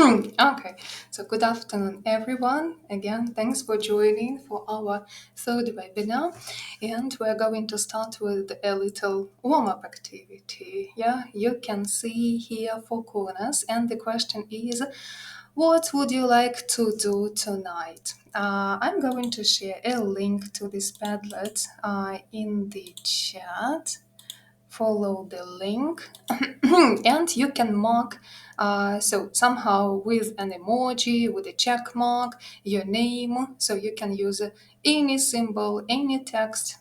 Okay, so good afternoon, everyone. Again, thanks for joining for our third webinar. And we're going to start with a little warm-up activity. Yeah, you can see here 4 corners, and the question is, what would you like to do tonight? I'm going to share a link to this Padlet in the chat. Follow the link and you can mark so somehow with an emoji, with a check mark, your name, so you can use any symbol, any text,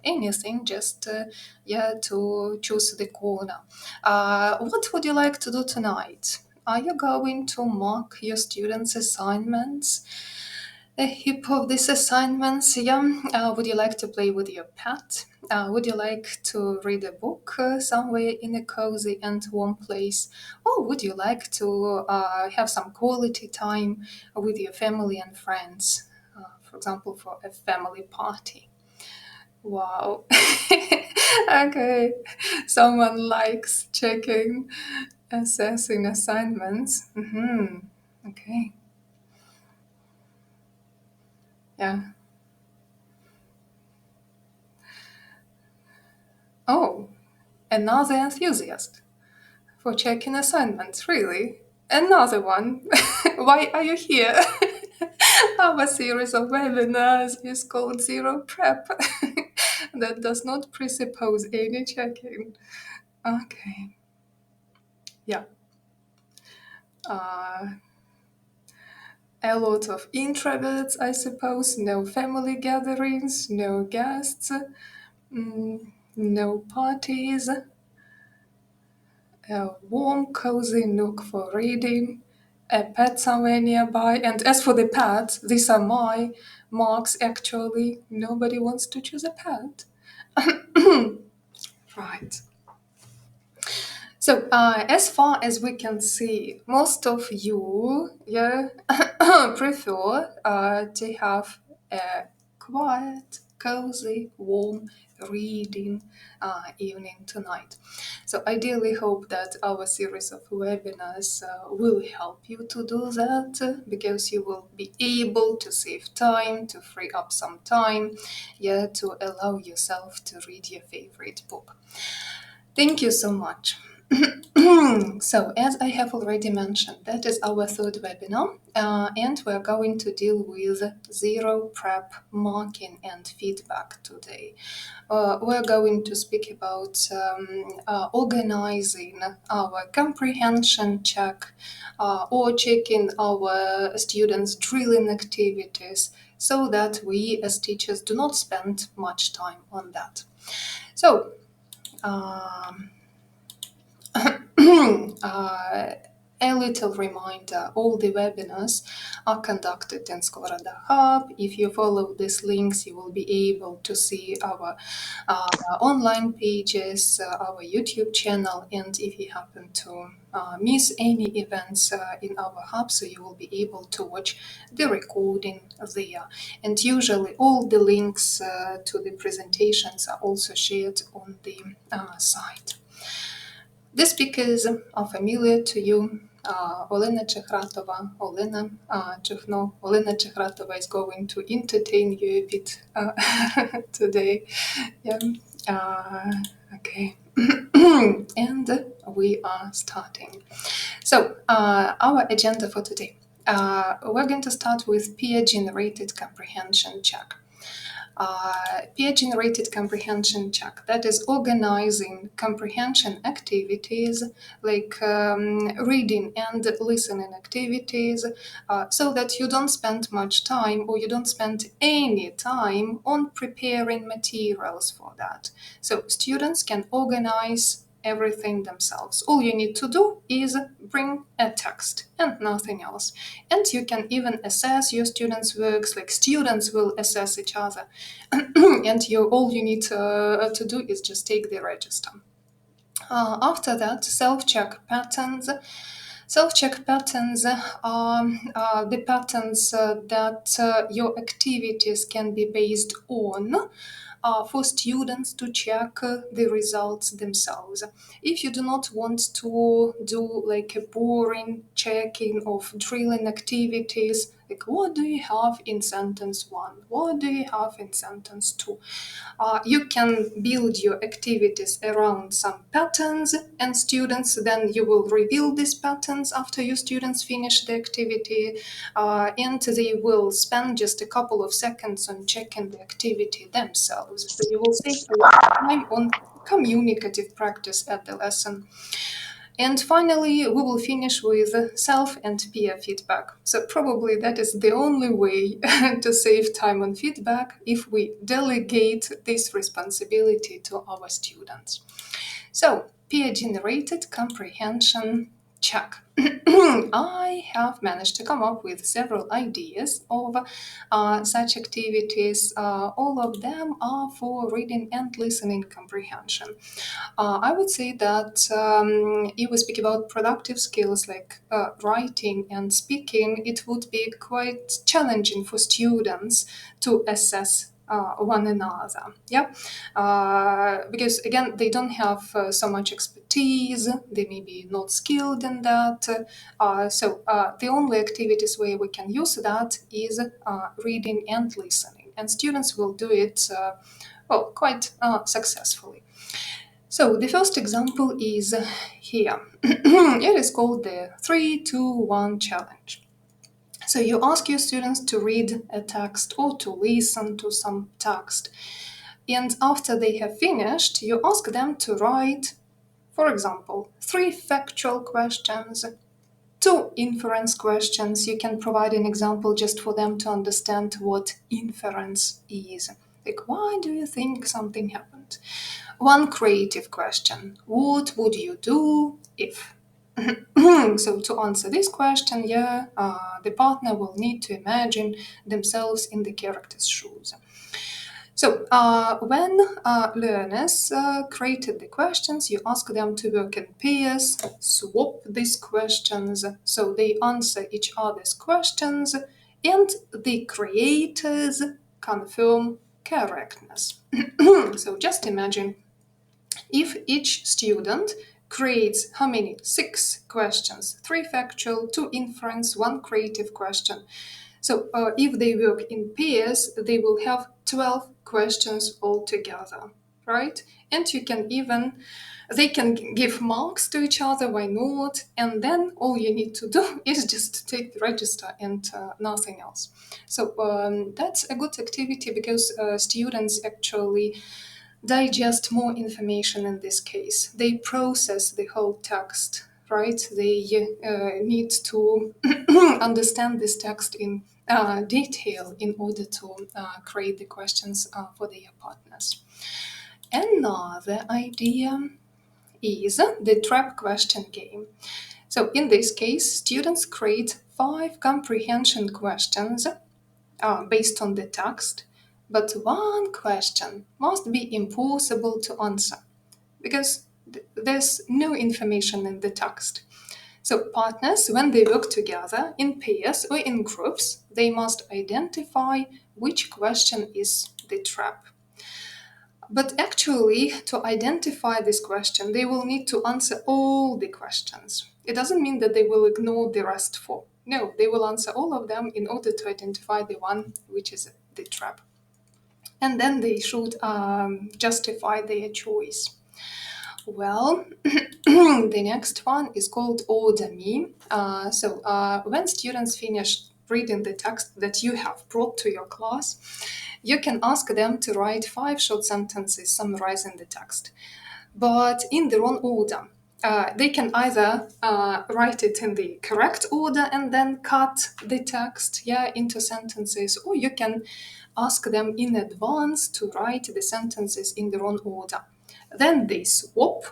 anything, just to choose the corner. What would you like to do tonight? Are you going to mark your students' assignments? A heap of these assignments, would you like to play with your pet? Would you like to read a book somewhere in a cozy and warm place? Or would you like to have some quality time with your family and friends? For example, for a family party. Wow. Okay. Someone likes checking, assessing assignments. Okay. Yeah. Oh, another enthusiast for checking assignments, really? Another one. Why are you here? Our series of webinars is called Zero Prep. That does not presuppose any checking. Okay. Yeah. A lot of introverts, I suppose. No family gatherings, no guests, no parties. A warm, cozy nook for reading, a pet somewhere nearby. And as for the pets, these are my marks actually. Nobody wants to choose a pet. Right. So, as far as we can see, most of you prefer to have a quiet, cozy, warm reading evening tonight. So ideally hope that our series of webinars will help you to do that, because you will be able to save time, to free up some time, to allow yourself to read your favorite book. Thank you so much. So, as I have already mentioned, that is our third webinar, and we're going to deal with zero prep marking and feedback today. We're going to speak about organizing our comprehension check or checking our students' drilling activities so that we as teachers do not spend much time on that. So, a little reminder, all the webinars are conducted in Skolradia Hub. If you follow these links, you will be able to see our online pages, our YouTube channel, and if you happen to miss any events in our hub, so you will be able to watch the recording there. And usually all the links to the presentations are also shared on the site. The speakers are familiar to you. Олени Чехратова, Олени Чухно. Олeni Чехратова is going to entertain you a bit today. Okay. And we are starting. So, our agenda for today. We're going to start with peer-generated comprehension check. Peer-generated comprehension check, that is organizing comprehension activities like reading and listening activities, so that you don't spend much time or you don't spend any time on preparing materials for that. So students can organize everything themselves. All you need to do is bring a text and nothing else. And you can even assess your students' works, like students will assess each other. And all you need to do is just take the register. After that, self-check patterns. Self-check patterns are the patterns that your activities can be based on. for students to check the results themselves. If you do not want to do like a boring checking of drilling activities, like what do you have in sentence 1? What do you have in sentence 2? You can build your activities around some patterns, and students, then you will reveal these patterns after your students finish the activity, and they will spend just a couple of seconds on checking the activity themselves. So you will save a lot of time on communicative practice at the lesson. And finally, we will finish with self and peer feedback. So probably that is the only way to save time on feedback, if we delegate this responsibility to our students. So, peer-generated comprehension check. I have managed to come up with several ideas of such activities. All of them are for reading and listening comprehension. I would say that if we speak about productive skills like writing and speaking, it would be quite challenging for students to assess one another, because again, they don't have so much expertise, they may be not skilled in that, so the only activities where we can use that is reading and listening, and students will do it quite successfully. So the first example is here. It is called the 3-2-1 challenge. So you ask your students to read a text or to listen to some text. And after they have finished, you ask them to write, for example, 3 factual questions, 2 inference questions. You can provide an example just for them to understand what inference is. Like, why do you think something happened? 1 creative question. What would you do if? So to answer this question, the partner will need to imagine themselves in the character's shoes. So when learners created the questions, you ask them to work in pairs, swap these questions, so they answer each other's questions, and the creators confirm correctness. So just imagine if each student creates how many? 6 questions, 3 factual, 2 inference, 1 creative question. So if they work in pairs, they will have 12 questions altogether, right? And they can give marks to each other, why not? And then all you need to do is just take the register and nothing else. So that's a good activity because students actually digest more information in this case. They process the whole text, right? They need to understand this text in detail in order to create the questions for their partners. Another idea is the trap question game. So in this case, students create 5 comprehension questions based on the text, but 1 question must be impossible to answer because there's no information in the text. So partners, when they work together in pairs or in groups, they must identify which question is the trap. But actually, to identify this question, they will need to answer all the questions. It doesn't mean that they will ignore the rest 4. No, they will answer all of them in order to identify the one which is the trap. And then they should justify their choice. Well, the next one is called Order Me. When students finish reading the text that you have brought to your class, you can ask them to write 5 short sentences summarizing the text, but in their own order. They can either write it in the correct order and then cut the text into sentences, or you can ask them in advance to write the sentences in their own order. Then they swap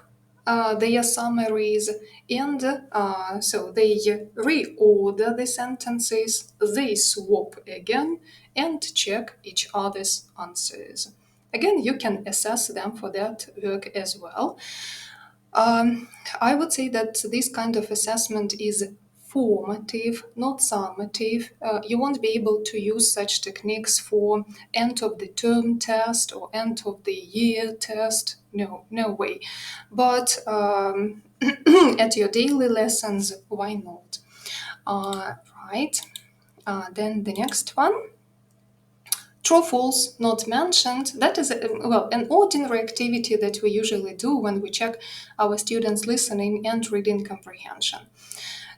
their summaries, and so they reorder the sentences, they swap again, and check each other's answers. Again, you can assess them for that work as well. I would say that this kind of assessment is formative, not summative. You won't be able to use such techniques for end of the term test or end of the year test. No way. But at your daily lessons, why not? Right. Then the next one. True, false, not mentioned. That is, an ordinary activity that we usually do when we check our students' listening and reading comprehension.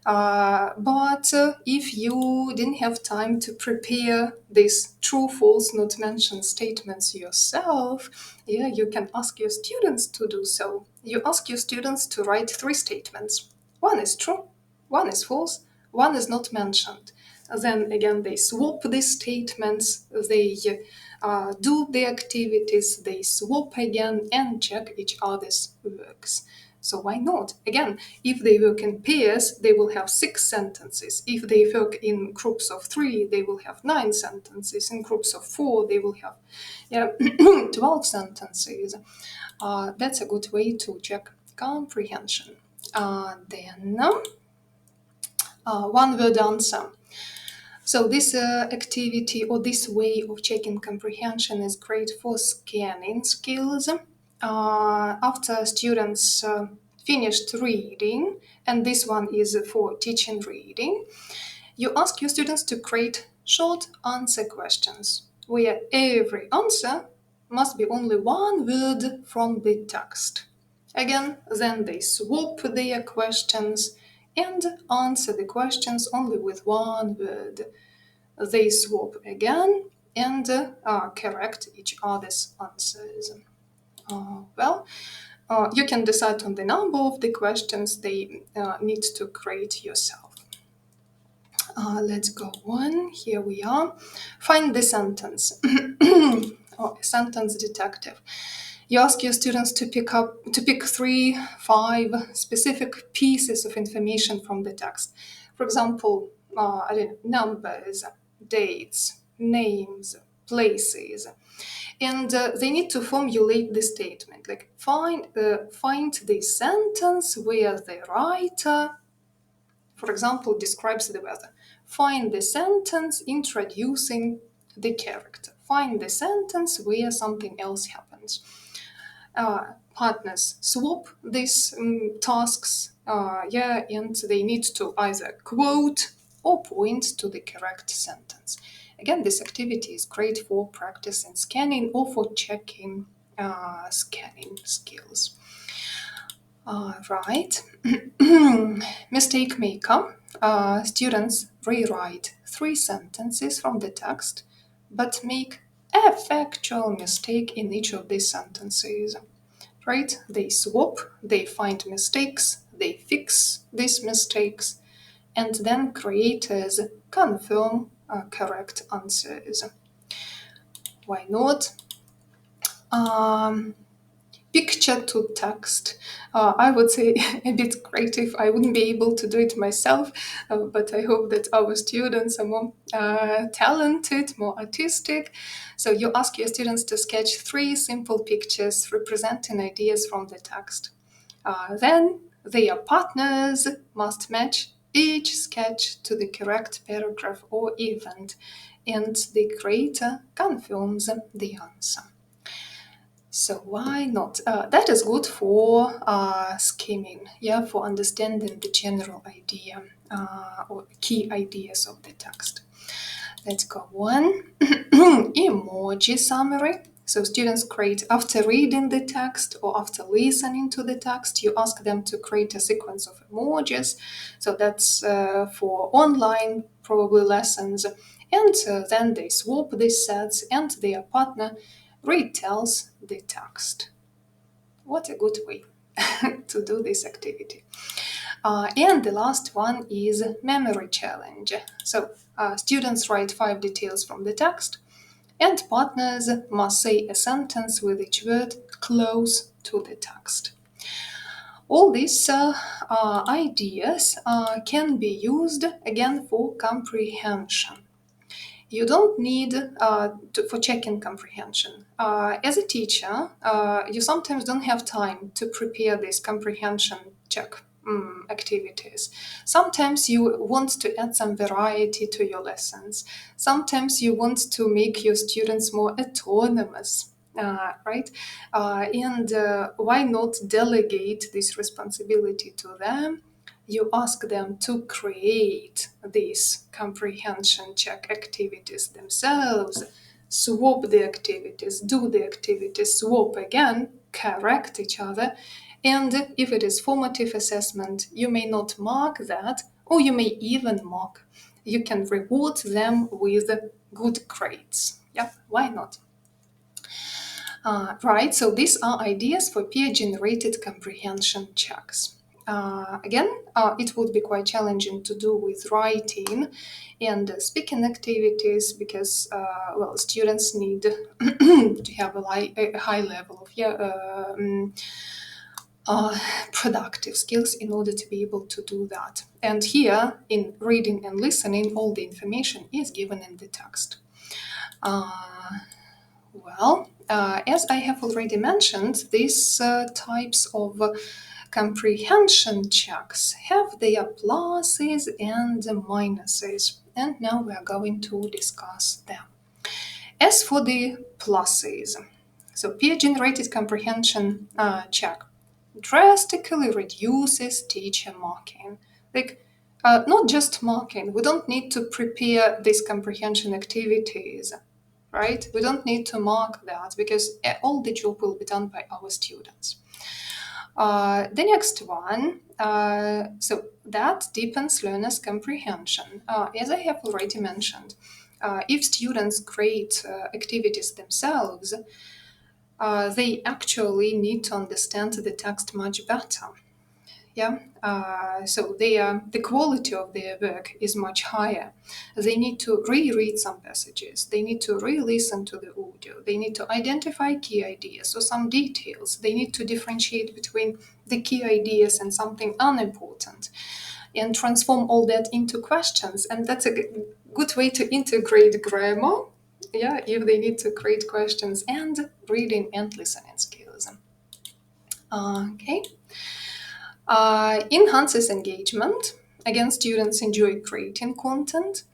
But if you didn't have time to prepare these true, false, not mentioned statements yourself, you can ask your students to do so. You ask your students to write 3 statements. One is true, one is false, one is not mentioned. Then again, they swap these statements, they do the activities, they swap again and check each other's works. So why not? Again, if they work in pairs, they will have 6 sentences. If they work in groups of 3, they will have 9 sentences. In groups of 4, they will have 12 sentences. That's a good way to check comprehension. Then one-word answer. So this activity or this way of checking comprehension is great for scanning skills. After students finished reading, and this one is for teaching reading, you ask your students to create short answer questions, where every answer must be only one word from the text. Again, then they swap their questions and answer the questions only with one word. They swap again and correct each other's answers. You can decide on the number of the questions they need to create yourself. Let's go on. Here we are. Find the sentence. Sentence detective. You ask your students to pick 3, 5 specific pieces of information from the text. For example, numbers, dates, names, places. And they need to formulate the statement, like find the sentence where the writer, for example, describes the weather. Find the sentence introducing the character. Find the sentence where something else happens. Partners swap these tasks, and they need to either quote or point to the correct sentence. Again, this activity is great for practicing scanning or for checking scanning skills. Right. Mistake maker. Students rewrite 3 sentences from the text, but make a factual mistake in each of these sentences. Right? They swap, they find mistakes, they fix these mistakes, and then creators confirm correct answers. Why not? Picture to text. I would say a bit creative. I wouldn't be able to do it myself, but I hope that our students are more talented, more artistic. So you ask your students to sketch 3 simple pictures representing ideas from the text. Then their partners must match each sketch to the correct paragraph or event, and the creator confirms the answer. So why not? That is good for skimming, for understanding the general idea or key ideas of the text. Let's go on. Emoji summary. So students create, after reading the text or after listening to the text, you ask them to create a sequence of emojis. So that's for online probably lessons. And then they swap these sets and their partner retells the text. What a good way to do this activity. And the last one is memory challenge. So students write 5 details from the text, and partners must say a sentence with each word close to the text. All these ideas can be used again for comprehension. You don't need for checking comprehension. As a teacher, you sometimes don't have time to prepare this comprehension check activities. Sometimes you want to add some variety to your lessons. Sometimes you want to make your students more autonomous, right? And why not delegate this responsibility to them? You ask them to create these comprehension check activities themselves, swap the activities, do the activities, swap again, correct each other. And if it is formative assessment, you may not mark that, or you may even mark. You can reward them with good grades. Yeah, why not? Right, so these are ideas for peer-generated comprehension checks. Again, it would be quite challenging to do with writing and speaking activities because, students need to have a high level of productive skills in order to be able to do that. And here, in reading and listening, all the information is given in the text. As I have already mentioned, these types of comprehension checks have their pluses and minuses, and now we are going to discuss them. As for the pluses, so peer-generated comprehension check drastically reduces teacher marking. Not just marking, we don't need to prepare these comprehension activities, right? We don't need to mark that because all the job will be done by our students. The next one, so that deepens learners' comprehension. As I have already mentioned, if students create activities themselves, they actually need to understand the text much better. So the quality of their work is much higher. They need to reread some passages. They need to re-listen to the audio. They need to identify key ideas or some details. They need to differentiate between the key ideas and something unimportant and transform all that into questions. And that's a good way to integrate grammar, if they need to create questions, and reading and listening skills. Okay. Enhances engagement. Again, students enjoy creating content.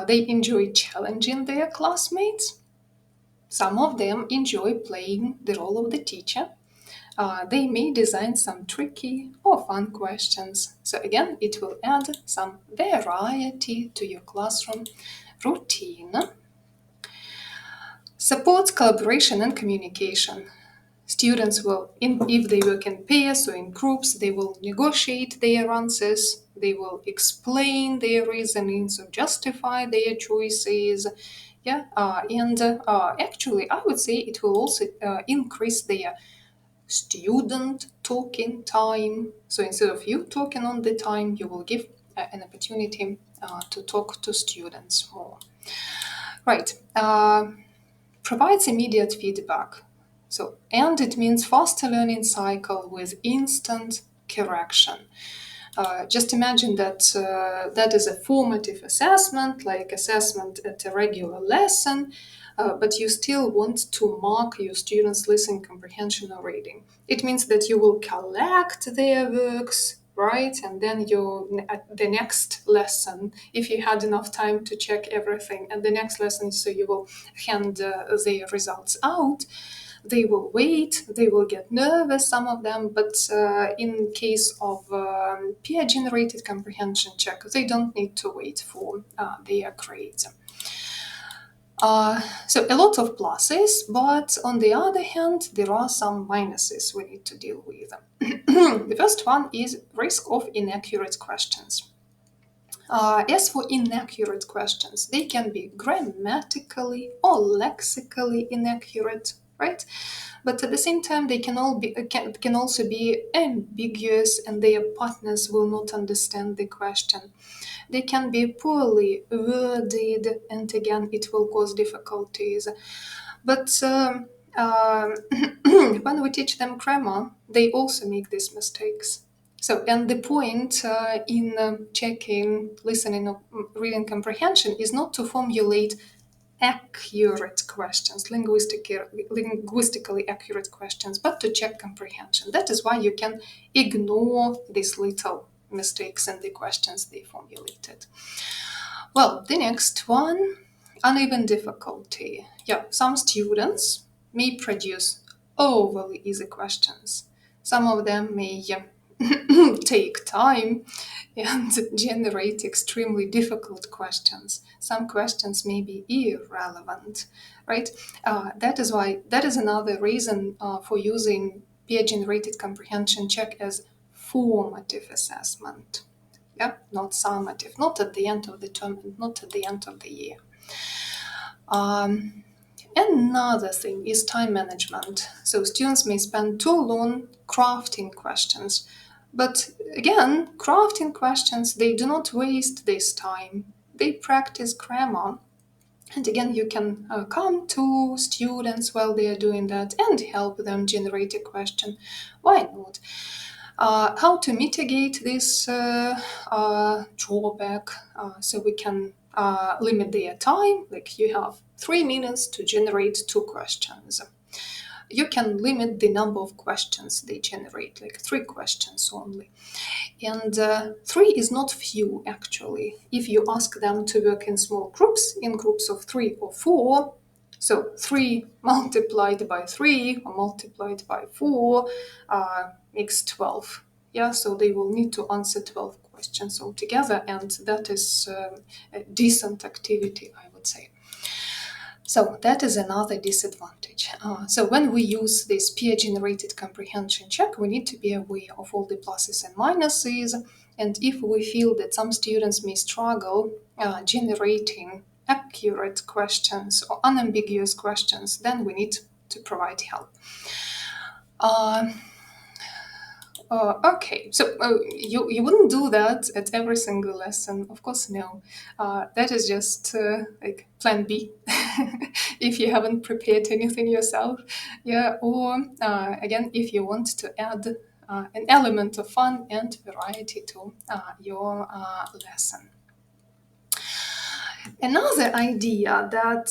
They enjoy challenging their classmates. Some of them enjoy playing the role of the teacher. They may design some tricky or fun questions. So again, it will add some variety to your classroom routine. Supports collaboration and communication. Students will, if they work in pairs or in groups, they will negotiate their answers, they will explain their reasonings or justify their choices. Actually, I would say it will also increase their student talking time. So instead of you talking on the time, you will give an opportunity to talk to students more. Right. Provides immediate feedback. And it means faster learning cycle with instant correction. Just imagine that that is a formative assessment, like assessment at a regular lesson, but you still want to mark your students' listening comprehension or reading. It means that you will collect their works, right? And then at the next lesson, if you had enough time to check everything, and the next lesson, so you will hand their results out. They will wait, they will get nervous, some of them, but in case of peer-generated comprehension check, they don't need to wait for their grades. So a lot of pluses, but on the other hand, there are some minuses we need to deal with. The first one is risk of inaccurate questions. As for inaccurate questions, they can be grammatically or lexically inaccurate, right? But at the same time, they can also be ambiguous, and their partners will not understand the question. They can be poorly worded, and again, it will cause difficulties. But when we teach them grammar, they also make these mistakes. So, and the point in checking listening or reading comprehension is not to formulate accurate questions, linguistically accurate questions, but to check comprehension. That is why you can ignore these little mistakes in the questions they formulated. Well, the next one, uneven difficulty. Yeah, some students may produce overly easy questions. Some of them may take time and generate extremely difficult questions. Some questions may be irrelevant, right? That is another reason for using peer-generated comprehension check as formative assessment. Yeah, not summative, not at the end of the term, and not at the end of the year. Another thing is time management. So students may spend too long crafting questions. But again, crafting questions, they do not waste this time. They practice grammar. And again, you can come to students while they are doing that and help them generate a question. Why not? How to mitigate this drawback so we can limit their time. Like you have 3 minutes to generate 2 questions. You can limit the number of questions they generate, like 3 questions only. And 3 is not few, actually. If you ask them to work in small groups, in groups of 3 or 4, so 3 multiplied by 3 or multiplied by 4 makes 12. Yeah, so they will need to answer 12 questions altogether, and that is a decent activity, I would say. So that is another disadvantage. So when we use this peer-generated comprehension check, we need to be aware of all the pluses and minuses. And if we feel that some students may struggle generating accurate questions or unambiguous questions, then we need to provide help. Okay, so you wouldn't do that at every single lesson, of course, no. That is just like plan B, if you haven't prepared anything yourself, yeah. Or again, if you want to add an element of fun and variety to your lesson. Another idea that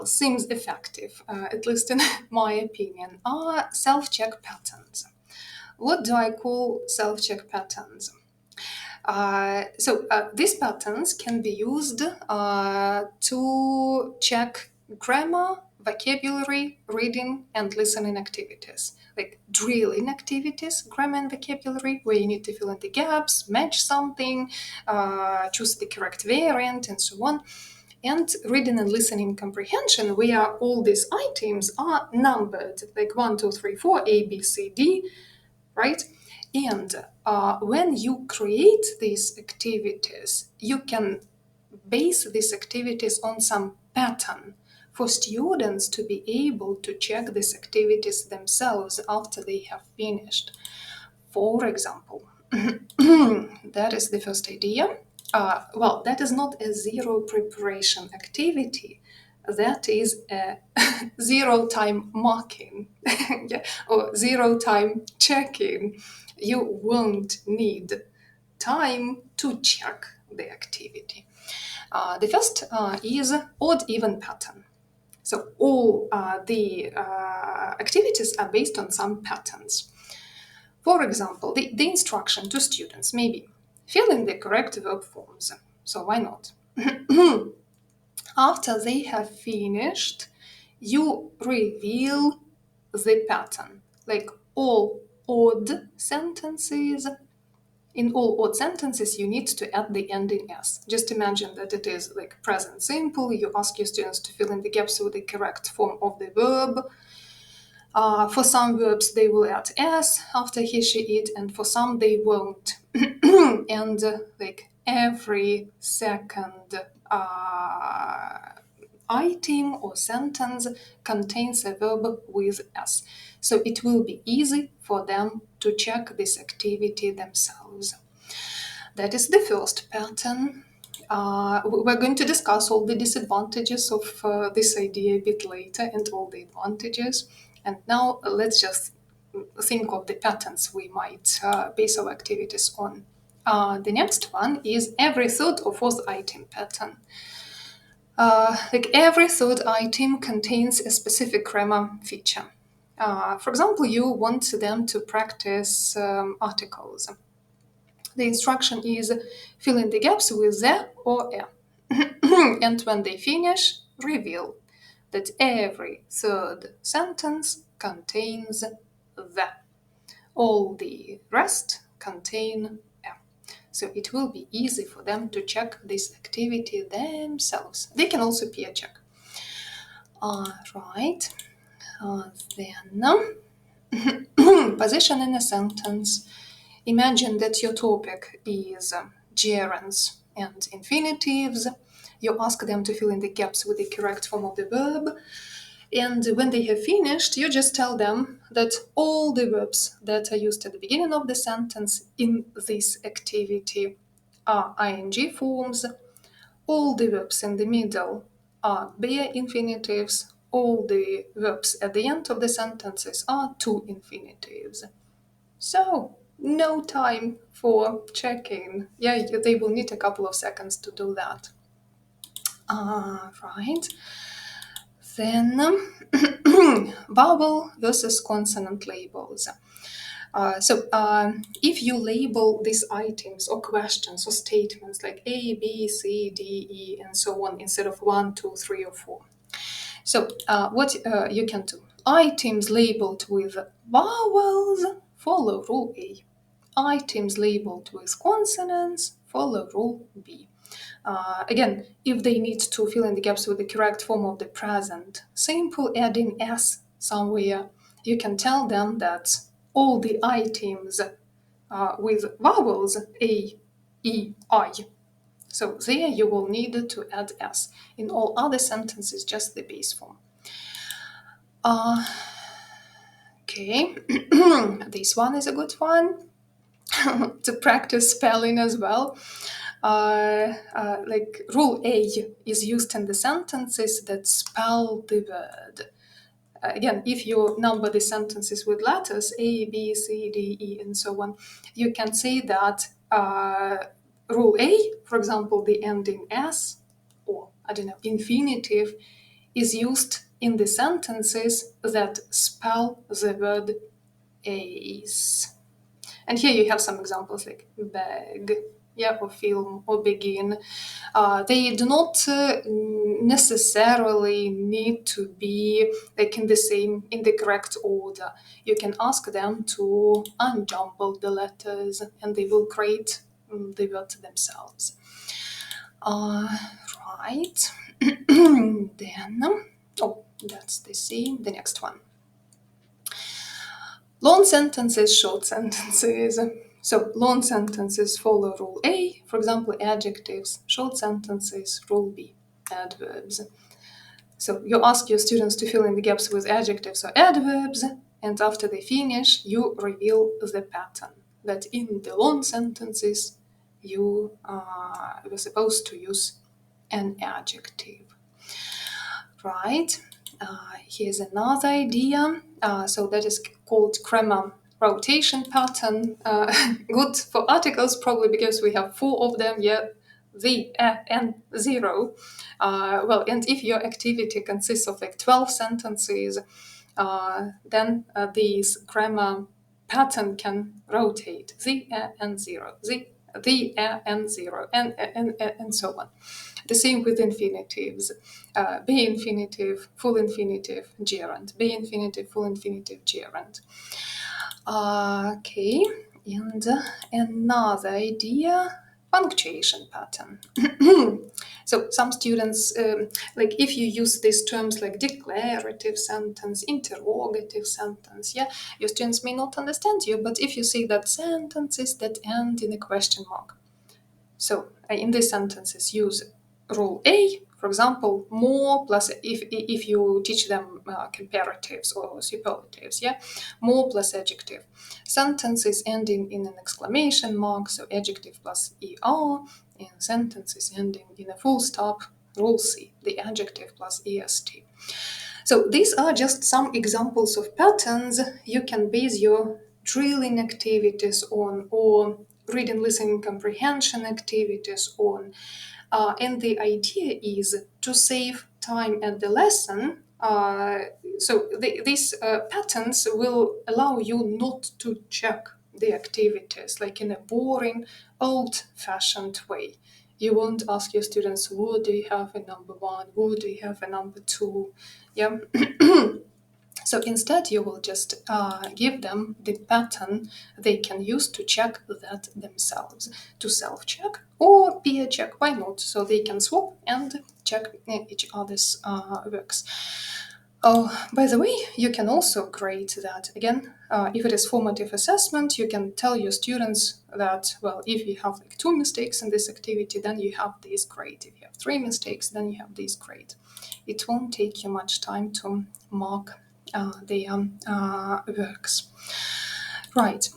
seems effective, at least in my opinion, are self-check patterns. What do I call self-check patterns? These patterns can be used to check grammar, vocabulary, reading, and listening activities. Like drilling activities, grammar and vocabulary, where you need to fill in the gaps, match something, choose the correct variant, and so on. And reading and listening comprehension, where all these items are numbered, like 1, 2, 3, 4, A, B, C, D, right? And when you create these activities, you can base these activities on some pattern for students to be able to check these activities themselves after they have finished. For example, that is the first idea. That is not a zero preparation activity. That is a 0 time marking or 0 time checking. You won't need time to check the activity. The first is odd-even pattern. So all the activities are based on some patterns. For example, the instruction to students may be fill in the correct verb forms. So why not? After they have finished, you reveal the pattern. Like all odd sentences, in all odd sentences, you need to add the ending s. Just imagine that it is like present simple. You ask your students to fill in the gaps with the correct form of the verb. For some verbs, they will add s after he, she, it, and for some, they won't. And like every second item or sentence contains a verb with s. So it will be easy for them to check this activity themselves. That is the first pattern. We're going to discuss all the disadvantages of this idea a bit later and all the advantages. And now let's just think of the patterns we might base our activities on. The next one is every third or fourth item pattern. Every third item contains a specific grammar feature. For example, you want them to practice articles. The instruction is fill in the gaps with the or a. And when they finish, reveal that every third sentence contains the. All the rest contain a. So it will be easy for them to check this activity themselves. They can also peer check. Right. Then position in a sentence. Imagine that your topic is gerunds and infinitives. You ask them to fill in the gaps with the correct form of the verb. And when they have finished, you just tell them that all the verbs that are used at the beginning of the sentence in this activity are ing forms. All the verbs in the middle are bare infinitives. All the verbs at the end of the sentences are to infinitives. So, no time for checking. Yeah, they will need a couple of seconds to do that. Right. Then, vowel versus consonant labels. If you label these items or questions or statements like A, B, C, D, E, and so on, instead of 1, 2, 3, or 4. So what you can do, items labeled with vowels follow rule A. Items labeled with consonants follow rule B. Again, if they need to fill in the gaps with the correct form of the present simple, adding S somewhere, you can tell them that all the items with vowels A, E, I. So there you will need to add S. In all other sentences, just the base form. Okay, this one is a good one to practice spelling as well. Rule A is used in the sentences that spell the word. Again, if you number the sentences with letters A, B, C, D, E, and so on, you can say that rule A, for example, the ending S or, infinitive, is used in the sentences that spell the word ace. And here you have some examples like bag, or film, or begin. They do not necessarily need to be in the correct order. You can ask them to unjumble the letters and they will create the word themselves. Right. Then, that's the C, the next one. Long sentences, short sentences. So long sentences follow rule A, for example, adjectives. Short sentences, rule B, adverbs. So you ask your students to fill in the gaps with adjectives or adverbs, and after they finish, you reveal the pattern that in the long sentences, you were supposed to use an adjective. Right. Here's another idea. So that is called grammar rotation pattern. Good for articles, probably because we have 4 of them. The, and 0. And if your activity consists of 12 sentences, then this grammar pattern can rotate the, and 0, the, and 0, and so on. The same with infinitives. Be infinitive, full infinitive, gerund. Be infinitive, full infinitive, gerund. Okay, and another idea, punctuation pattern. So some students, if you use these terms like declarative sentence, interrogative sentence, your students may not understand you, but if you say that sentences that end in a question mark. So in these sentences, use rule A, for example, more plus, if you teach them comparatives or superlatives, more plus adjective. Sentences ending in an exclamation mark, so adjective plus ER, and sentences ending in a full stop, rule C, the adjective plus EST. So these are just some examples of patterns you can base your drilling activities on, or reading, listening, comprehension activities on. And the idea is to save time at the lesson. So these patterns will allow you not to check the activities like in a boring, old-fashioned way. You won't ask your students, what do you have in number 1? What do you have in number 2? Yeah. So instead, you will just give them the pattern they can use to check that themselves, to self-check or peer check, why not? So they can swap and check each other's works. Oh, by the way, you can also grade that. Again, if it is formative assessment, you can tell your students that, well, if you have like 2 mistakes in this activity, then you have this grade. If you have 3 mistakes, then you have this grade. It won't take you much time to mark their works. Right.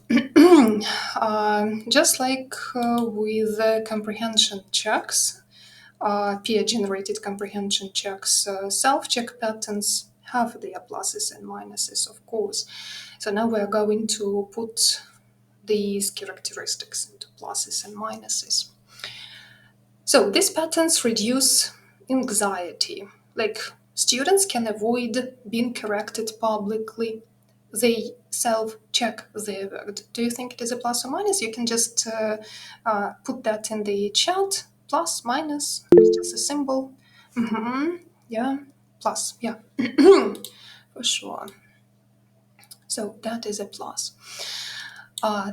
Just like with comprehension checks, peer-generated comprehension checks, self-check patterns have their pluses and minuses, of course. So now we're going to put these characteristics into pluses and minuses. So these patterns reduce anxiety. Like, students can avoid being corrected publicly. They self-check their work. Do you think it is a plus or minus? You can just put that in the chat. Plus, minus, it's just a symbol. Yeah, plus, yeah, for sure. So that is a plus.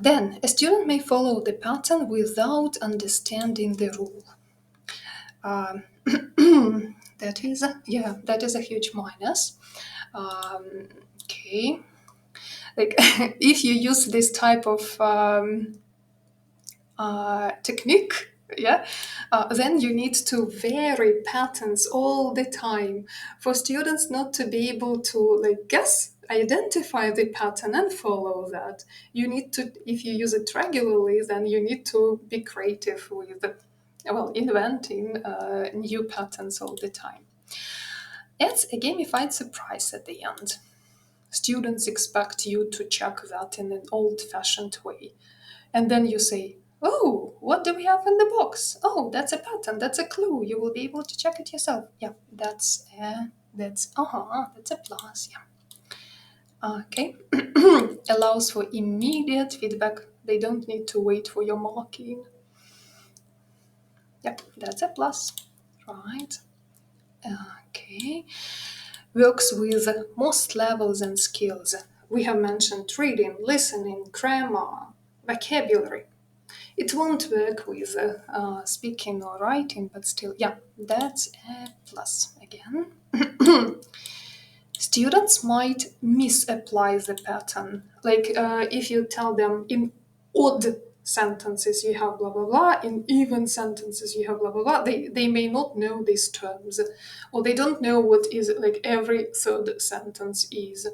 Then, a student may follow the pattern without understanding the rule. That is a huge minus. Okay, like if you use this type of technique, then you need to vary patterns all the time for students not to be able to identify the pattern and follow that. You need to, if you use it regularly, then you need to be creative with inventing new patterns all the time. It's a gamified surprise at the end. Students expect you to check that in an old-fashioned way. And then you say, oh, what do we have in the box? Oh, that's a pattern, that's a clue. You will be able to check it yourself. Yeah, that's a plus, yeah. Okay. Allows for immediate feedback. They don't need to wait for your marking. Yep, that's a plus, right? Okay. Works with most levels and skills. We have mentioned reading, listening, grammar, vocabulary. It won't work with speaking or writing, but still, yeah, that's a plus again. Students might misapply the pattern. Like if you tell them in odd sentences you have blah blah blah, in even sentences you have blah blah blah, they may not know these terms, or they don't know what is like every third sentence is.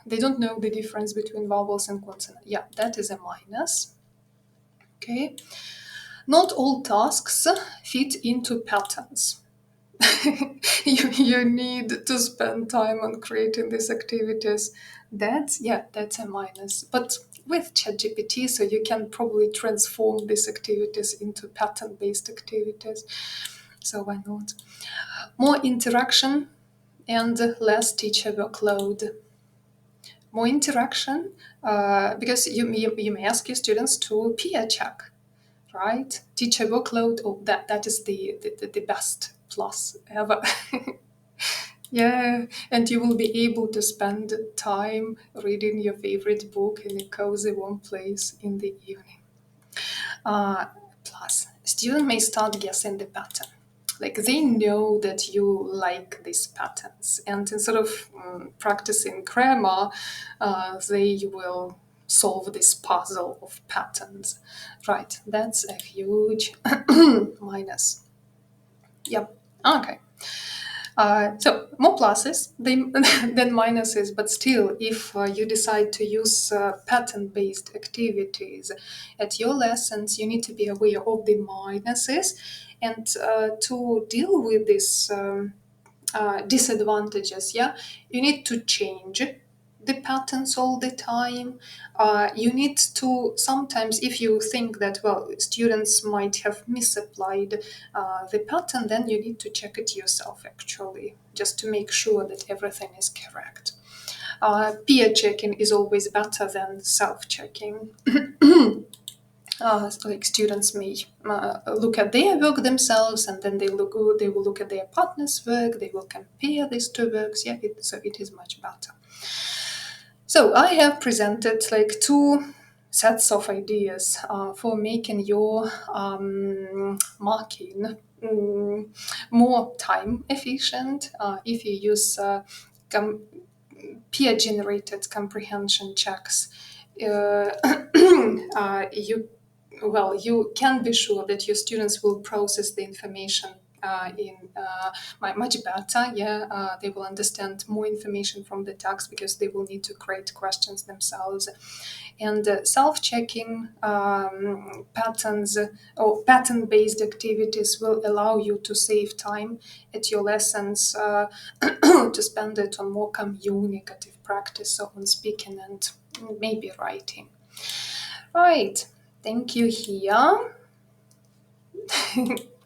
They don't know the difference between vowels and consonants. Yeah, that is a minus. Okay. Not all tasks fit into patterns. you need to spend time on creating these activities. That's a minus. But with ChatGPT, so you can probably transform these activities into pattern-based activities. So why not? More interaction and less teacher workload. More interaction, because you may ask your students to peer check, right? Teacher workload, that is the best plus ever. Yeah, and you will be able to spend time reading your favorite book in a cozy warm place in the evening. Plus, student may start guessing the pattern. Like they know that you like these patterns, and instead of practicing grammar, they will solve this puzzle of patterns. Right, that's a huge minus. Yep, okay. So more pluses than minuses, but still, if you decide to use pattern-based activities at your lessons, you need to be aware of the minuses, and to deal with these disadvantages, you need to change the patterns all the time. You need to sometimes, if you think that, well, students might have misapplied the pattern, then you need to check it yourself actually, just to make sure that everything is correct. Peer checking is always better than self-checking. Like students may look at their work themselves, and then they will look at their partner's work. They will compare these two works. Yeah, so it is much better. So I have presented like two sets of ideas for making your marking more time efficient. If you use peer-generated comprehension checks, you can be sure that your students will process the information much better. They will understand more information from the text because they will need to create questions themselves. And self-checking patterns or pattern-based activities will allow you to save time at your lessons, to spend it on more communicative practice, so on speaking and maybe writing. Right, thank you here.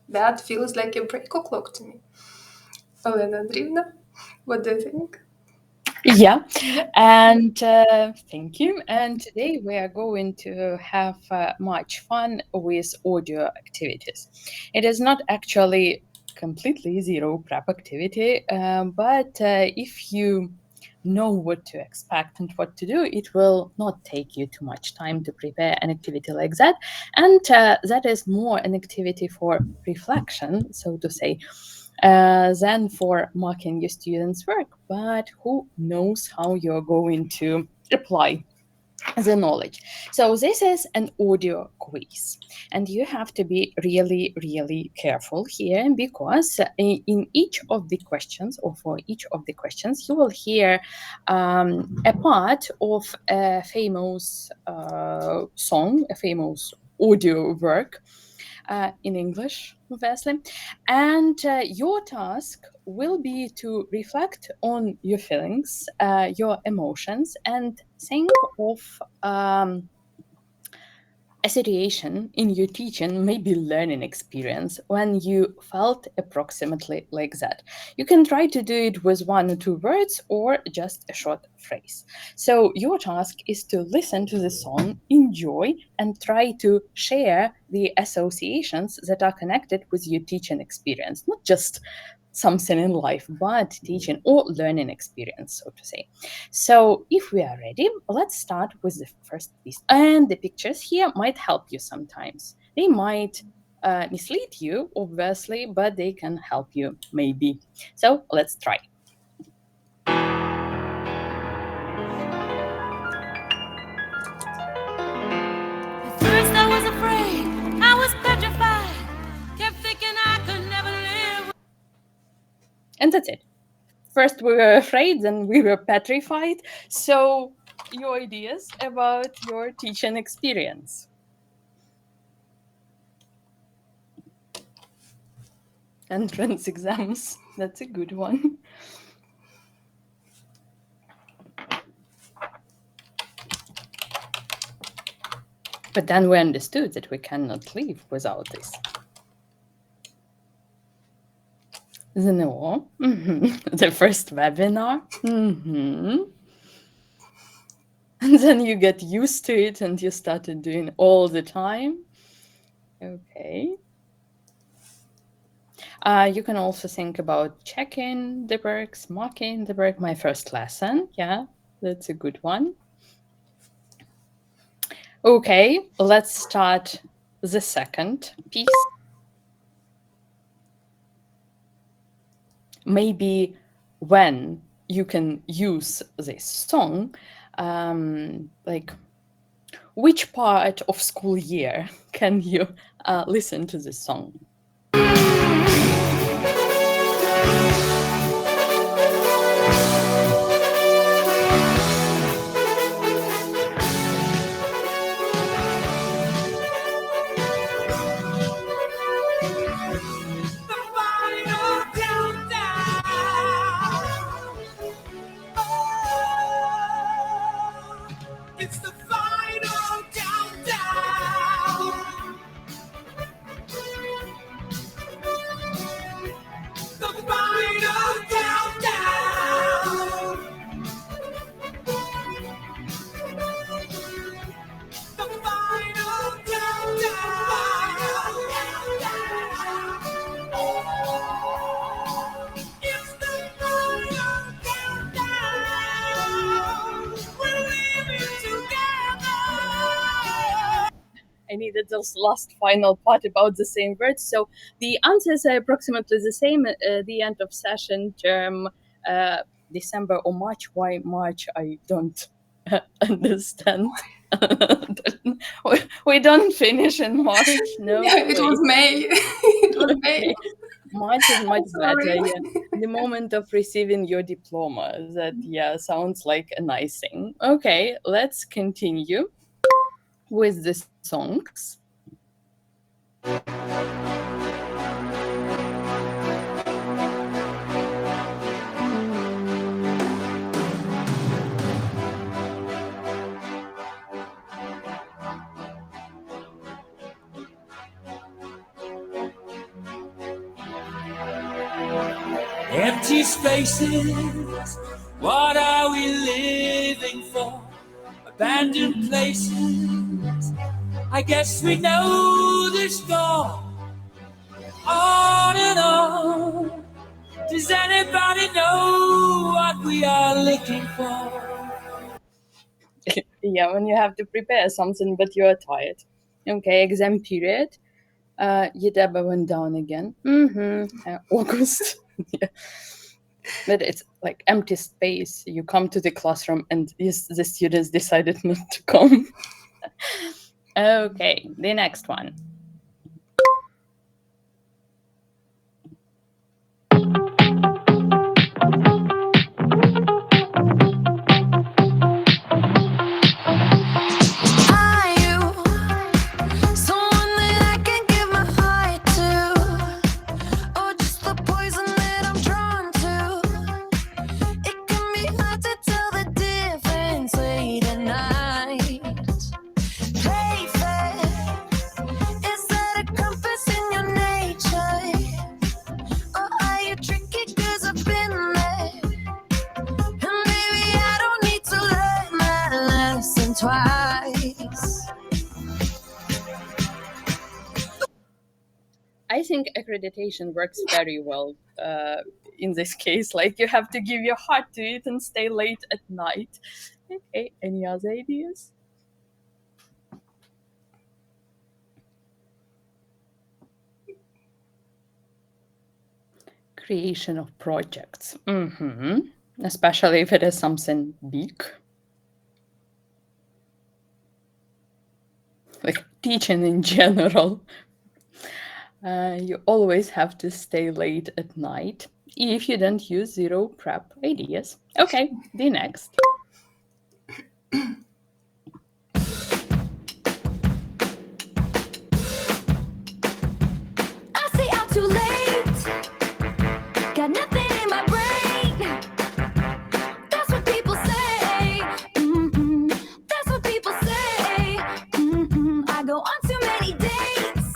That feels like a break o'clock to me. Olena Andreevna, what do you think? Yeah, and thank you. And today we are going to have much fun with audio activities. It is not actually completely zero prep activity, but if you know what to expect and what to do, it will not take you too much time to prepare an activity like that. And that is more an activity for reflection, so to say, than for marking your students' work. But who knows how you're going to apply the knowledge. So this is an audio quiz, and you have to be really, really careful here, because in each of the questions, or for each of the questions, you will hear a part of a famous song, a famous audio work, in English, obviously. And your task will be to reflect on your feelings, your emotions, and think of a situation in your teaching, maybe learning experience, when you felt approximately like that. You can try to do it with 1 or 2 words or just a short phrase. So your task is to listen to the song, enjoy, and try to share the associations that are connected with your teaching experience, not just something in life, but teaching or learning experience, so to say. So if we are ready, let's start with the first piece. And the pictures here might help you sometimes. They might mislead you, obviously, but they can help you maybe. So let's try. At first I was afraid, I was petrified, kept thinking I could never live. And that's it. First we were afraid, then we were petrified. So your ideas about your teaching experience. Entrance exams, that's a good one. But then we understood that we cannot live without this. No. The first webinar. And then you get used to it and you started doing all the time. Okay. You can also think about checking the works, marking the work. My first lesson. Yeah, that's a good one. Okay, let's start the second piece. Maybe when you can use this song, like which part of school year can you listen to this song? needed this last final part about the same words. So the answers are approximately the same at the end of session term, December or March. Why March? I don't understand. We don't finish in March. No, It was May. It was May. March is much better. Sorry. Yeah, the moment of receiving your diploma. That sounds like a nice thing. Okay, let's continue with the songs. Empty spaces, what are we living for? Abandoned places, I guess we know the score. On and on, does anybody know what we are looking for? Yeah, when you have to prepare something but you're tired. Okay, exam period. Yedaba went down again. August. Yeah. But it's like empty space. You come to the classroom and the students decided not to come. Okay, the next one. Are you someone that I can give my heart to, or just the poison that I'm drawn to? It can be hard to tell the difference late at night. Play fair, is that a compass in your nature, or are you tricky 'cause I've been there? And maybe I don't need to learn my lesson twice. I think accreditation works very well in this case. Like you have to give your heart to it and stay late at night. Okay, any other ideas? Creation of projects. Especially if it is something big. Like teaching in general. You always have to stay late at night if you don't use zero prep ideas. Okay, the next. I say I'm too late, got nothing in my brain. That's what people say. That's what people say. I go on too many dates,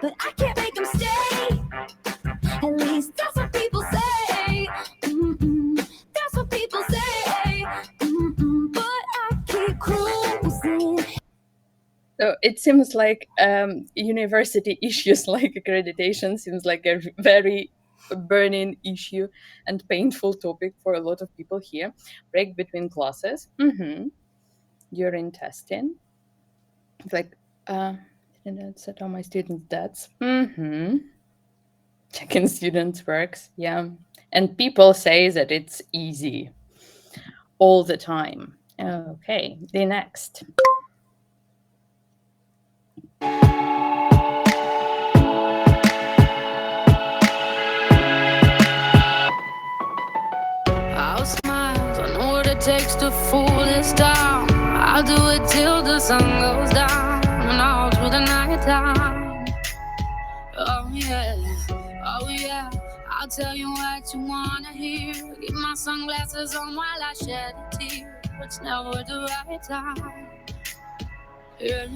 but I can't make them stay. At least that's what people say. That's what people say. But I keep cruising. So it seems like university issues like accreditation seems like a very burning issue and painful topic for a lot of people here. Break between classes. During testing. It's like, didn't set all my students' debts. Checking students' works, yeah. And people say that it's easy all the time. Okay, the next. I'll smile, I know what it takes to fool this town. I'll do it till the sun goes down and all through the night time. Oh yeah, I'll tell you what you wanna hear. Keep my sunglasses on while I shed a tear. It's never the right time. Yeah.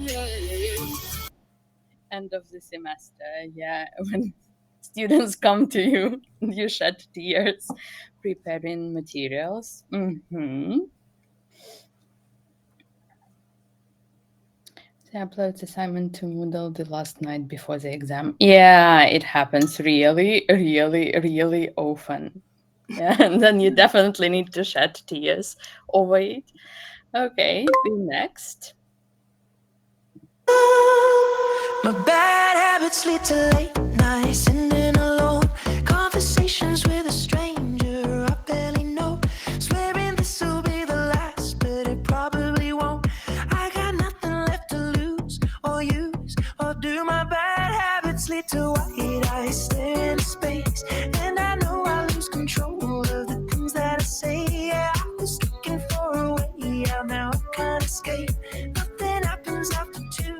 End of the semester, yeah, when students come to you, you shed tears, preparing materials. They upload assignment to Moodle the last night before the exam. Yeah, it happens really, really, really often. Yeah, and then you definitely need to shed tears over it. Okay, the next. My bad habits lead to late nights, sitting alone, conversations with a stranger I barely know, swearing this will be the last, but it probably won't. I got nothing left to lose or use or do. My bad habits lead to white eyes staring into space, and I know I lose control of the things that I say. Yeah, I was looking for a way out, now I can't escape. Nothing happens after two.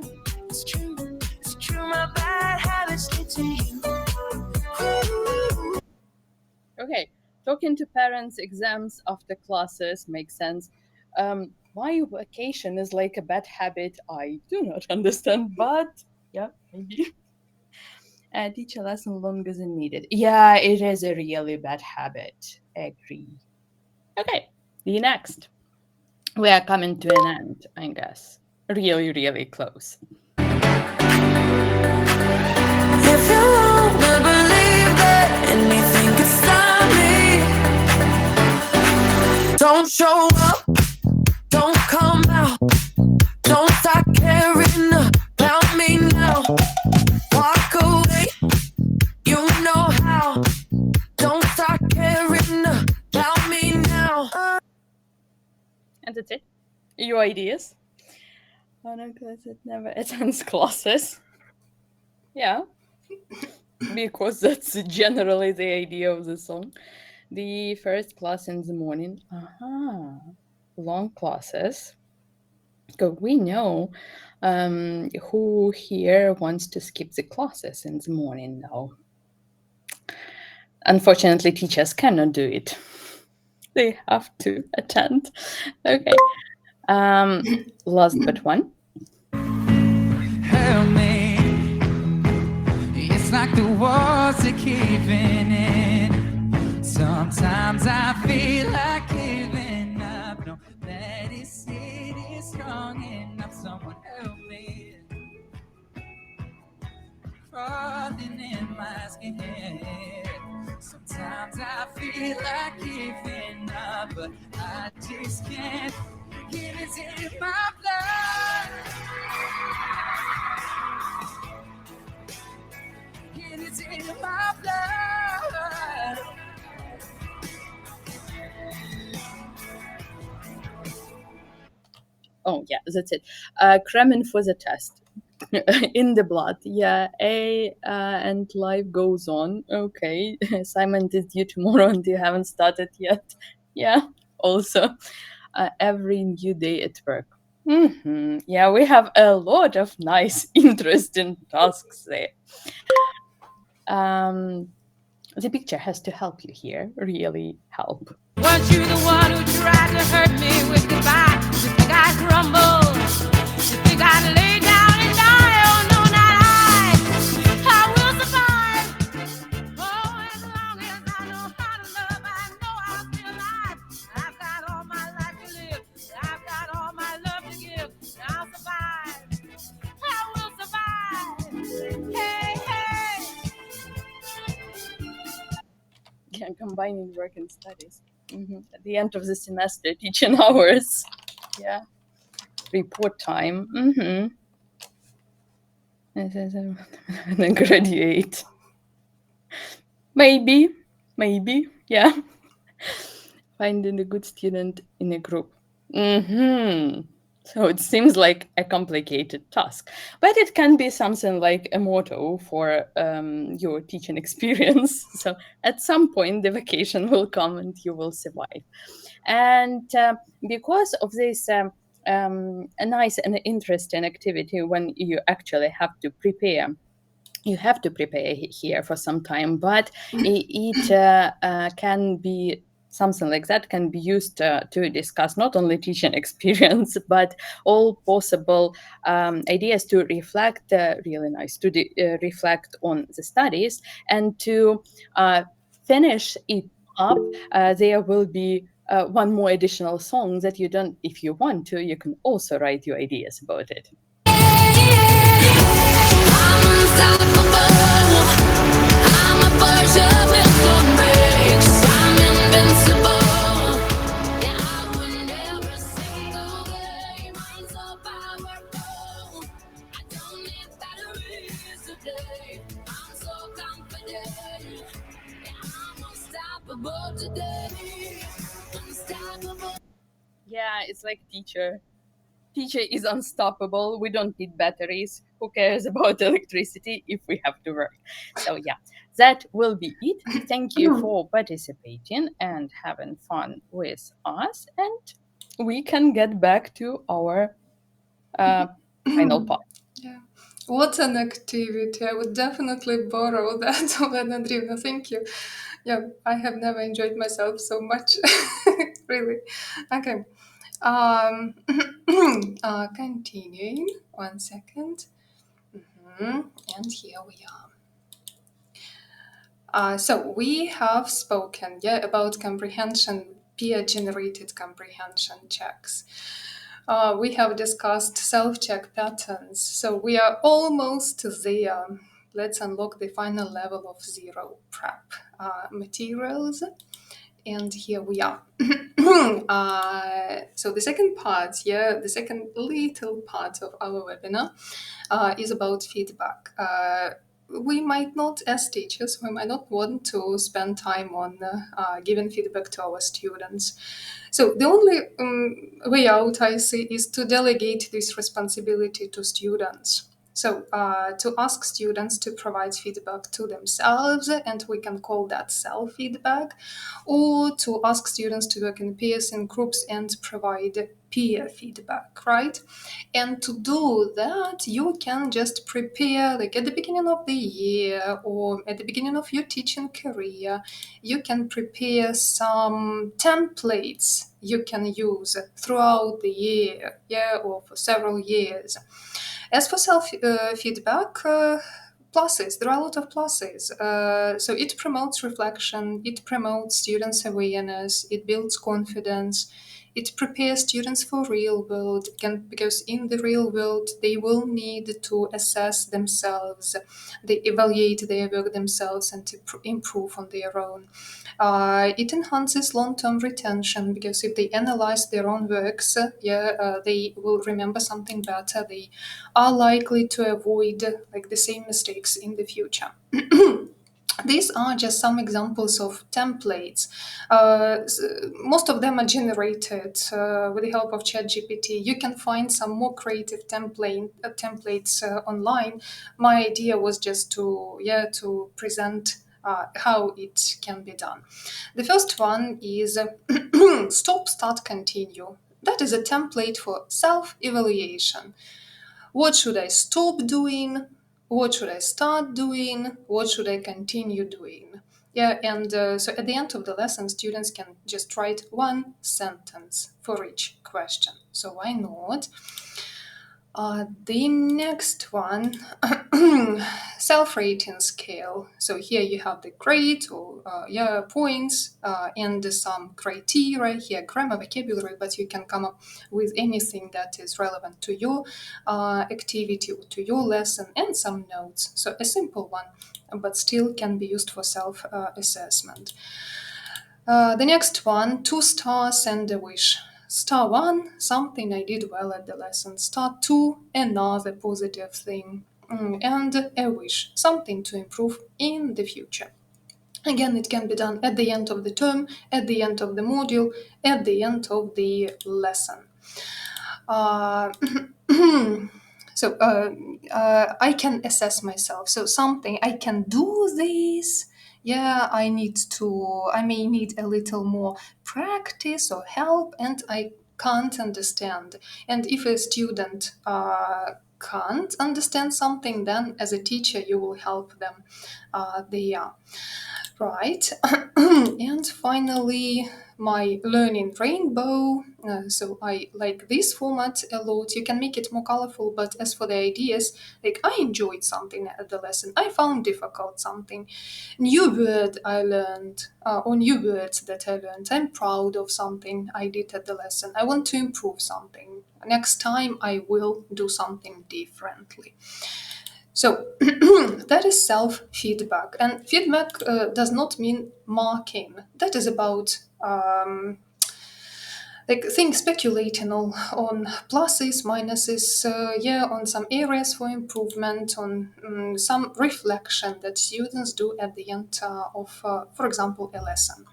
It's true, it's true. My bad habits lead to you. Okay, talking to parents, exams after classes makes sense. Why vacation is like a bad habit, I do not understand, but yeah, maybe. Teach a lesson longer than needed. Yeah, it is a really bad habit. Agree. Okay, the next. We are coming to an end, I guess. Really, really close. If you wanna believe that anything could stop me, don't show up, don't come out, don't start caring about me now. Walk away, you know how. Don't start caring about me now. And that's it. Your ideas? Oh no, because it never attends classes. Yeah. Because that's generally the idea of the song. The first class in the morning. Long classes. Because we know who here wants to skip the classes in the morning now. Unfortunately, teachers cannot do it. They have to attend. Okay. Last but one. Help me. It's like the walls are caving in. Sometimes I feel like giving up. No, that is city strong enough. Someone help me. Crawling in my skin. Sometimes I feel like giving up, but I just can't get it in my blood. Get it in my blood. Oh, yeah, that's it. Cramming for the test. In the blood. Yeah, and life goes on. Okay, assignment is due tomorrow and you haven't started yet. Yeah, also. Every new day at work. Yeah, we have a lot of nice, interesting tasks there. The picture has to help you here, really help. Weren't you the one who tried to hurt me with goodbye? You think I'd crumble? You think I'd lay down and die? Oh no, not I. I will survive. Oh, as long as I know how to love, I know I'll be alive. I've got all my life to live. I've got all my love to give. I'll survive. I will survive. Hey, hey. Yeah, combining work and studies. At the end of the semester, teaching hours. Yeah. Report time. And then graduate. Maybe, yeah. Finding a good student in a group. So it seems like a complicated task, but it can be something like a motto for your teaching experience. So at some point, the vacation will come and you will survive. And because of this a nice and interesting activity, when you actually have to prepare, you have to prepare here for some time, but it can be something like that can be used to discuss not only teaching experience, but all possible ideas to reflect, really nice to reflect on the studies and to finish it up. There will be one more additional song that you don't, if you want to, you can also write your ideas about it. I'm unstoppable. I'm a virgin with no brakes. I'm invincible. Yeah, I win every single game. I'm so powerful. I don't need batteries. Yeah, it's like teacher. Teacher is unstoppable. We don't need batteries. Who cares about electricity if we have to work? So yeah, that will be it. Thank you for participating and having fun with us. And we can get back to our final part. Yeah. What an activity. I would definitely borrow that, Olena Andreevna. Thank you. Yeah, I have never enjoyed myself so much. Really. Okay. Continuing. 1 second. And here we are. So we have spoken about comprehension, peer-generated comprehension checks. We have discussed self-check patterns, so we are almost there. Let's unlock the final level of zero prep materials, and here we are. So the second part, the second little part of our webinar is about feedback. We might not, as teachers, we might not want to spend time on giving feedback to our students. So the only way out, I see, is to delegate this responsibility to students. So to ask students to provide feedback to themselves, and we can call that self-feedback, or to ask students to work in peers and groups and provide peer feedback, right? And to do that, you can just prepare, like at the beginning of the year or at the beginning of your teaching career, you can prepare some templates you can use throughout the year, or for several years. As for self-feedback, pluses, there are a lot of pluses. So it promotes reflection, it promotes students' awareness, it builds confidence, it prepares students for real world, because in the real world they will need to assess themselves, they evaluate their work themselves and to improve on their own. It enhances long-term retention, because if they analyze their own works, they will remember something better. They are likely to avoid like the same mistakes in the future. These are just some examples of templates. Most of them are generated with the help of ChatGPT. You can find some more creative templates online. My idea was just to present how it can be done. The first one is stop, start, continue. That is a template for self-evaluation. What should I stop doing? What should I start doing? What should I continue doing? And so at the end of the lesson, students can just write one sentence for each question. So why not? The next one, self-rating scale. So here you have the grade or points and some criteria, here grammar, vocabulary, but you can come up with anything that is relevant to your activity or to your lesson, and some notes. So a simple one, but still can be used for self-assessment. The next one, 2 stars and a wish. Star 1, something I did well at the lesson. Star 2, another positive thing. And a wish, something to improve in the future. Again, it can be done at the end of the term, at the end of the module, at the end of the lesson. So I can assess myself. So something, I can do this. I may need a little more practice or help, and I can't understand. And if a student can't understand something, then as a teacher, you will help them there. Right. And finally, my learning rainbow. So I like this format a lot. You can make it more colorful, but as for the ideas, like I enjoyed something at the lesson. I found difficult something. New word I learned, or new words that I learned. I'm proud of something I did at the lesson. I want to improve something. Next time I will do something differently. So that is self-feedback. And feedback does not mean marking. That is about speculating on pluses, minuses, on some areas for improvement, on some reflection that students do at the end of, for example, a lesson.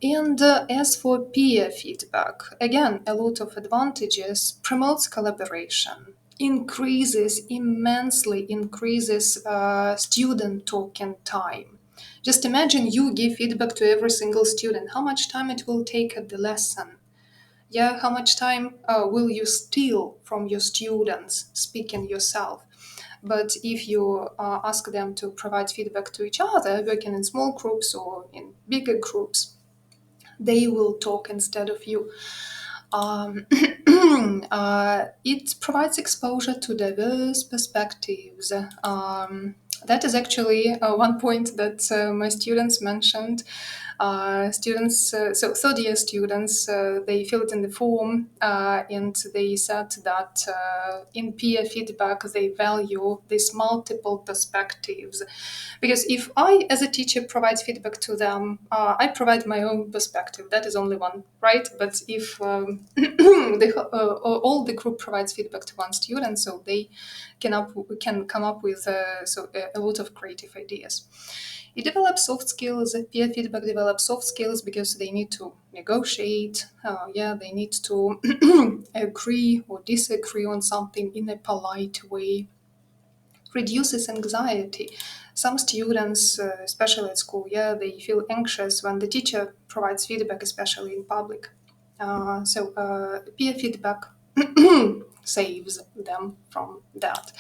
And as for peer feedback, again, a lot of advantages, promotes collaboration, immensely increases student talking time. Just imagine you give feedback to every single student, how much time it will take at the lesson. Yeah, how much time will you steal from your students speaking yourself? But if you ask them to provide feedback to each other, working in small groups or in bigger groups, they will talk instead of you. It provides exposure to diverse perspectives. That is actually one point that my students mentioned. So third-year students, they filled in the form and they said that in peer feedback they value these multiple perspectives. Because if I, as a teacher, provide feedback to them, I provide my own perspective. That is only one, right? But if all the group provides feedback to one student, so they can come up with a lot of creative ideas. It develops soft skills. Peer feedback develops soft skills because they need to negotiate. They need to agree or disagree on something in a polite way. Reduces anxiety. Some students, especially at school, they feel anxious when the teacher provides feedback, especially in public. Peer feedback saves them from that.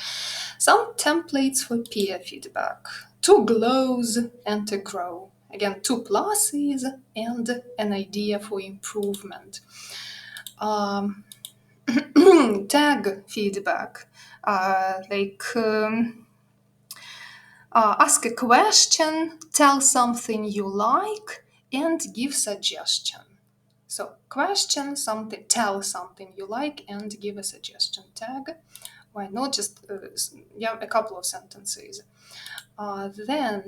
Some templates for peer feedback: 2 glows and a grow. Again, 2 pluses and an idea for improvement. Tag feedback, ask a question, tell something you like, and give suggestion. So question something, tell something you like, and give a suggestion. Tag. Why not just a couple of sentences? Then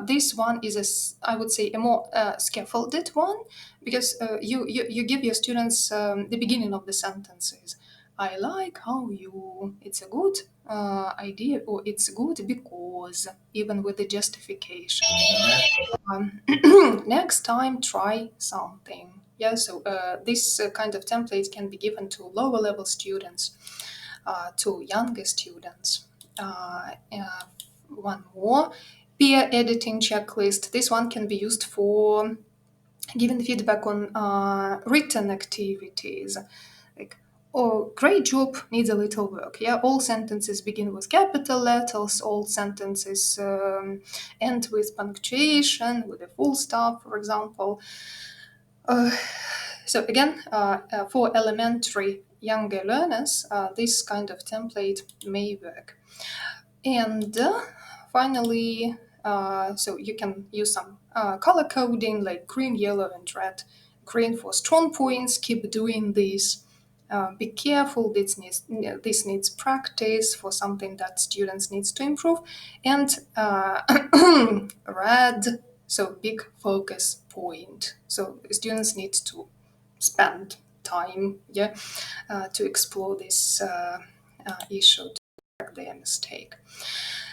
this one is I would say a more scaffolded one, because you give your students the beginning of the sentences. I like how you. It's a good idea, or it's good because, even with the justification. Next time, try something. Yeah, so this kind of template can be given to lower level students, to younger students. One more, peer editing checklist. This one can be used for giving feedback on written activities. Like, oh, great job, needs a little work. Yeah, all sentences begin with capital letters, all sentences end with punctuation, with a full stop, for example. So again, for elementary younger learners, this kind of template may work. And finally, so you can use some color coding like green, yellow, and red. Green for strong points, keep doing this. Be careful, this needs practice for something that students needs to improve. And red, so big focus point. So students need to spend time to explore this issue, to correct their mistake.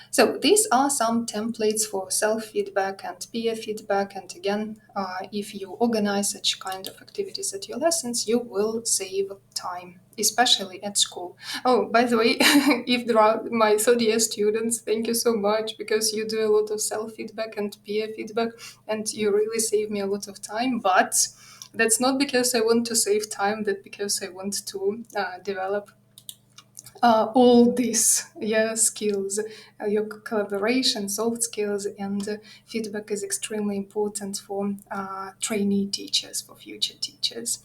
So these are some templates for self-feedback and peer feedback. And again, if you organize such kind of activities at your lessons, you will save time, especially at school. Oh, by the way, if there are my third-year students, thank you so much, because you do a lot of self-feedback and peer feedback, and you really save me a lot of time. But that's not because I want to save time, that's because I want to develop all these skills. Your collaboration, soft skills, and feedback is extremely important for trainee teachers, for future teachers.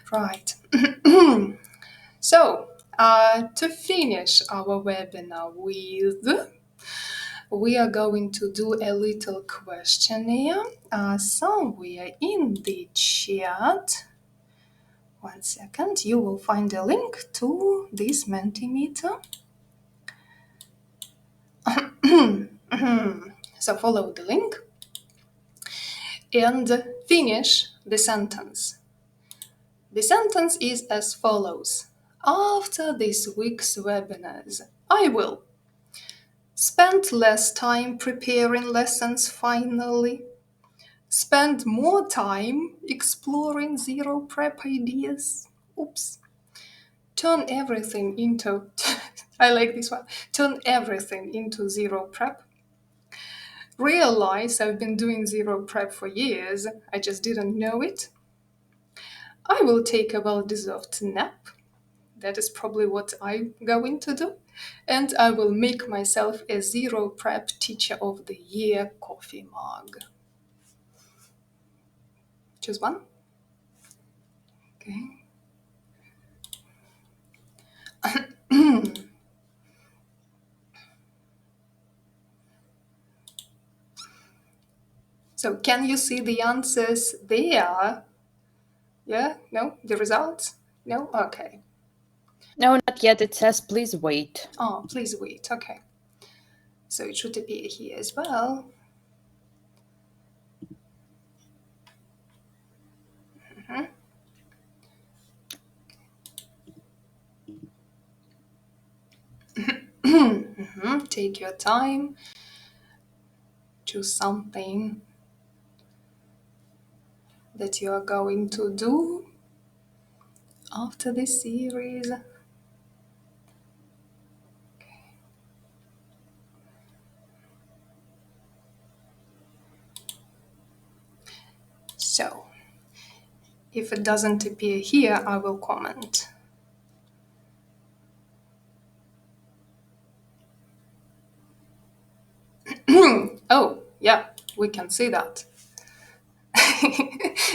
Right. So to finish our webinar with, we are going to do a little questionnaire somewhere in the chat. 1 second, you will find a link to this Mentimeter. So follow the link and finish the sentence. The sentence is as follows. After this week's webinars, I will spend less time preparing lessons finally, spend more time exploring zero prep ideas. Oops. Turn everything into, I like this one, turn everything into zero prep. Realize I've been doing zero prep for years, I just didn't know it. I will take a well-deserved nap. That is probably what I'm going to do. And I will make myself a zero prep teacher of the year coffee mug. Choose one. Okay. So can you see the answers there? Yeah? No? The results? No? Okay. No, not yet. It says please wait. Oh, please wait. Okay. So it should appear here as well. Take your time. Choose something that you are going to do after this series. Okay. So, if it doesn't appear here, I will comment. Oh, yeah, we can see that.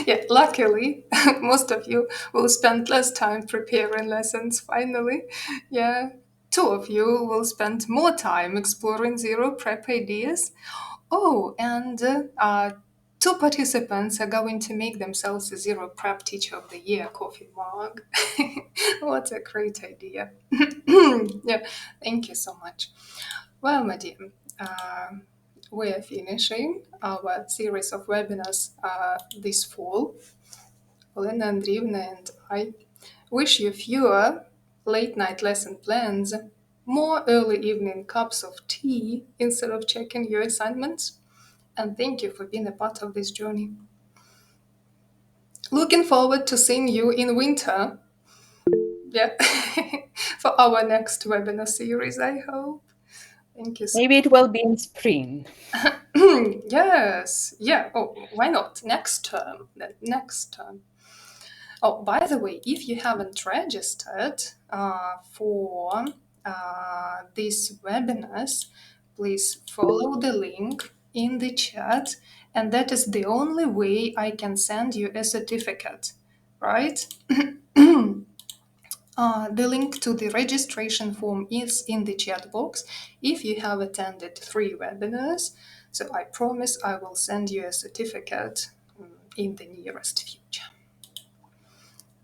Yeah, luckily, most of you will spend less time preparing lessons finally. Yeah, 2 of you will spend more time exploring zero prep ideas. Oh, and 2 participants are going to make themselves a zero prep teacher of the year coffee mug. What a great idea. Yeah, thank you so much. Well, my dear, we're finishing our series of webinars this fall. Olena Andreevna and I wish you fewer late-night lesson plans, more early evening cups of tea instead of checking your assignments, and thank you for being a part of this journey. Looking forward to seeing you in winter. Yeah, for our next webinar series, I hope. Thank you so Maybe it will be in spring. Yes, yeah. Oh, why not? Next term. Next term. Oh, by the way, if you haven't registered for these webinars, please follow the link in the chat, and that is the only way I can send you a certificate, right? The link to the registration form is in the chat box if you have attended 3 webinars. So I promise I will send you a certificate in the nearest future.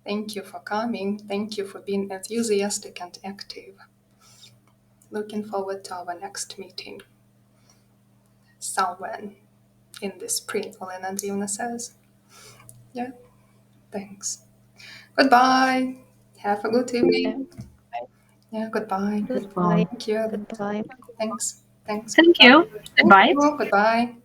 Thank you for coming. Thank you for being enthusiastic and active. Looking forward to our next meeting. Somewhere in the spring, Olena Andreevna says. Yeah, thanks. Goodbye. Have a good evening. Yeah, goodbye. Goodbye. Thank you. Goodbye. Thanks. Thank you. Goodbye. Goodbye.